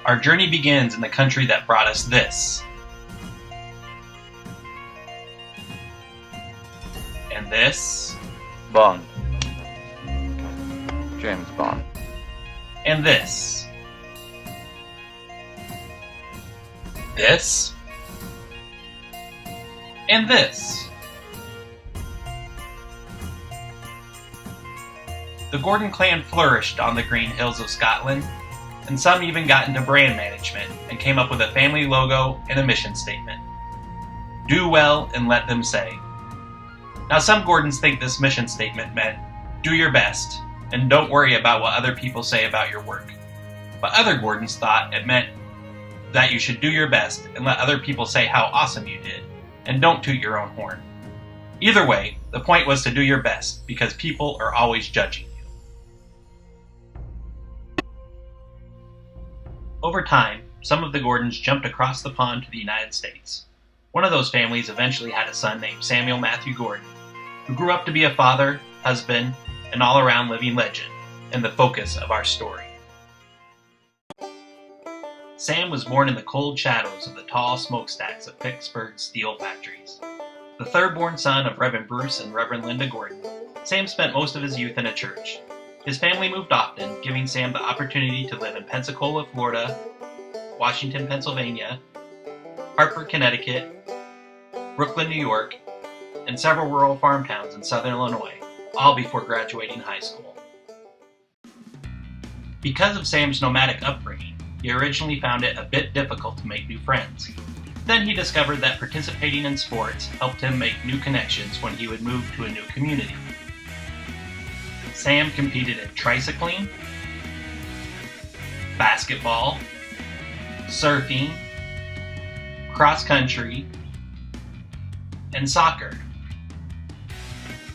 Our journey begins in the country that brought us this. And this. Bond. James Bond. And this. This. And this. The Gordon clan flourished on the green hills of Scotland, and some even got into brand management and came up with a family logo and a mission statement. Do well and let them say. Now some Gordons think this mission statement meant, do your best, and don't worry about what other people say about your work. But other Gordons thought it meant that you should do your best and let other people say how awesome you did, and don't toot your own horn. Either way, the point was to do your best, because people are always judging you. Over time, some of the Gordons jumped across the pond to the United States. One of those families eventually had a son named Samuel Matthew Gordon, who grew up to be a father, husband, and all-around living legend, and the focus of our story. Sam was born in the cold shadows of the tall smokestacks of Pittsburgh's steel factories. The third-born son of Reverend Bruce and Reverend Linda Gordon, Sam spent most of his youth in a church. His family moved often, giving Sam the opportunity to live in Pensacola, Florida, Washington, Pennsylvania, Hartford, Connecticut, Brooklyn, New York, and several rural farm towns in southern Illinois, all before graduating high school. Because of Sam's nomadic upbringing, he originally found it a bit difficult to make new friends. Then he discovered that participating in sports helped him make new connections when he would move to a new community. Sam competed in tricycling, basketball, surfing, cross country, and soccer.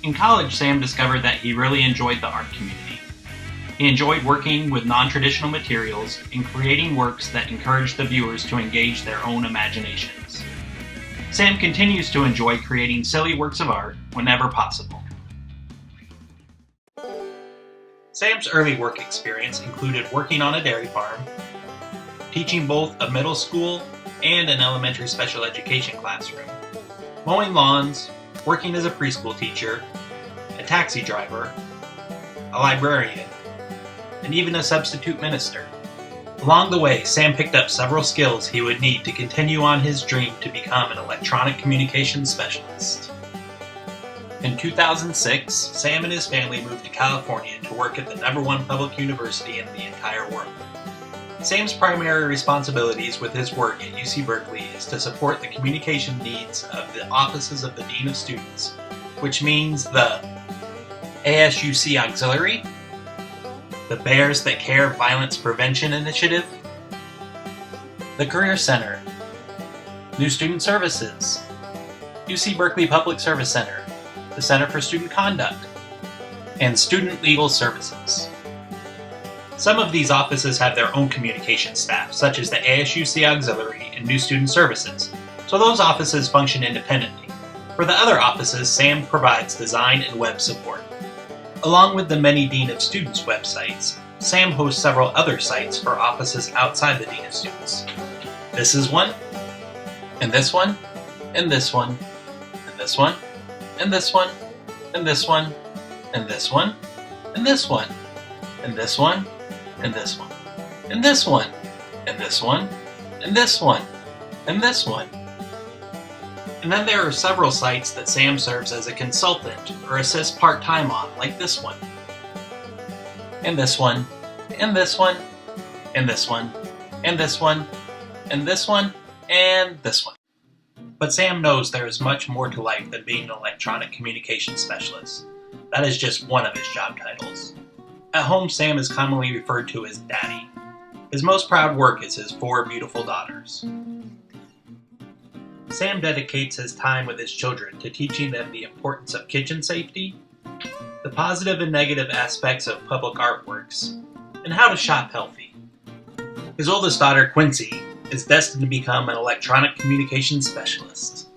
In college, Sam discovered that he really enjoyed the art community. He enjoyed working with non-traditional materials and creating works that encouraged the viewers to engage their own imaginations. Sam continues to enjoy creating silly works of art whenever possible. Sam's early work experience included working on a dairy farm, teaching both a middle school and an elementary special education classroom, mowing lawns, working as a preschool teacher, a taxi driver, a librarian, and even a substitute minister. Along the way, Sam picked up several skills he would need to continue on his dream to become an electronic communications specialist. In 2006, Sam and his family moved to California to work at the #1 public university in the entire world. Sam's primary responsibilities with his work at UC Berkeley is to support the communication needs of the offices of the Dean of Students, which means the ASUC Auxiliary, the Bears That Care Violence Prevention Initiative, the Career Center, New Student Services, UC Berkeley Public Service Center, the Center for Student Conduct, and Student Legal Services. Some of these offices have their own communication staff, such as the ASUC Auxiliary and New Student Services, so those offices function independently. For the other offices, Sam provides design and web support. Along with the many Dean of Students websites, Sam hosts several other sites for offices outside the Dean of Students. This is one, and this one, and this one, and this one, and this one, and this one, and this one, and this one, and this one, and this one, and this one, and this one, and this one, and this one. And then there are several sites that Sam serves as a consultant or assists part-time on, like this one, and this one, and this one, and this one, and this one, and this one, and this one. But Sam knows there is much more to life than being an electronic communications specialist. That is just one of his job titles. At home, Sam is commonly referred to as Daddy. His most proud work is his 4 beautiful daughters. Sam dedicates his time with his children to teaching them the importance of kitchen safety, the positive and negative aspects of public artworks, and how to shop healthy. His oldest daughter, Quincy, is destined to become an electronic communications specialist.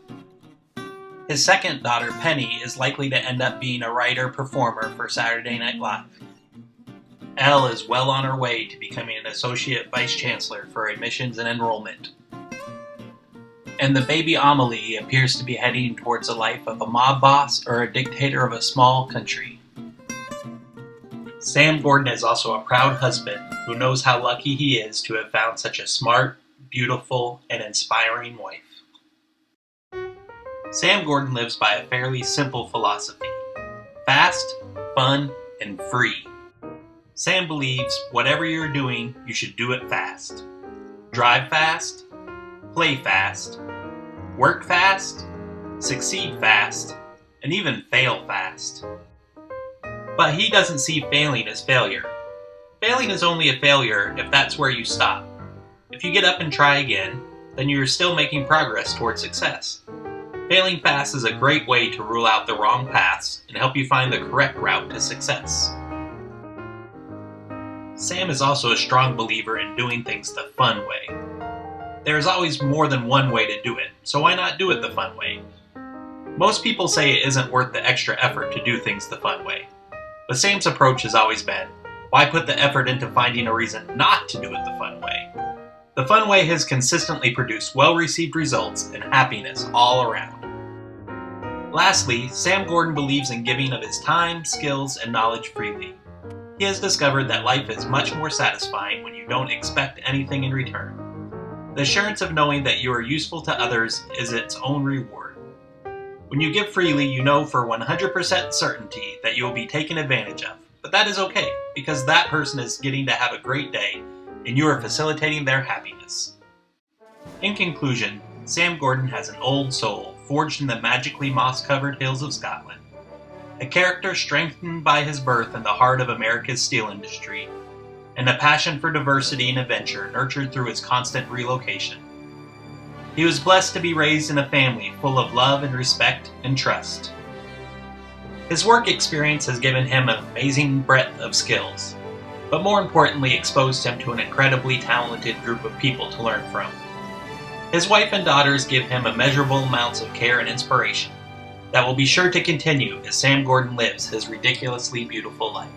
His second daughter, Penny, is likely to end up being a writer-performer for Saturday Night Live. Elle is well on her way to becoming an Associate Vice Chancellor for Admissions and Enrollment. And the baby Amelie appears to be heading towards the life of a mob boss or a dictator of a small country. Sam Gordon is also a proud husband who knows how lucky he is to have found such a smart, beautiful, and inspiring wife. Sam Gordon lives by a fairly simple philosophy: fast, fun, and free. Sam believes whatever you're doing, you should do it fast. Drive fast, play fast, work fast, succeed fast, and even fail fast. But he doesn't see failing as failure. Failing is only a failure if that's where you stop. If you get up and try again, then you're still making progress toward success. Failing fast is a great way to rule out the wrong paths and help you find the correct route to success. Sam is also a strong believer in doing things the fun way. There is always more than one way to do it, so why not do it the fun way? Most people say it isn't worth the extra effort to do things the fun way. But Sam's approach has always been, why put the effort into finding a reason not to do it the fun way? The fun way has consistently produced well-received results and happiness all around. Lastly, Sam Gordon believes in giving of his time, skills, and knowledge freely. He has discovered that life is much more satisfying when you don't expect anything in return. The assurance of knowing that you are useful to others is its own reward. When you give freely, you know for 100% certainty that you will be taken advantage of. But that is okay, because that person is getting to have a great day, and you are facilitating their happiness. In conclusion, Sam Gordon has an old soul forged in the magically moss-covered hills of Scotland, a character strengthened by his birth in the heart of America's steel industry, and a passion for diversity and adventure nurtured through his constant relocation. He was blessed to be raised in a family full of love and respect and trust. His work experience has given him an amazing breadth of skills, but more importantly exposed him to an incredibly talented group of people to learn from. His wife and daughters give him immeasurable amounts of care and inspiration that will be sure to continue as Sam Gordon lives his ridiculously beautiful life.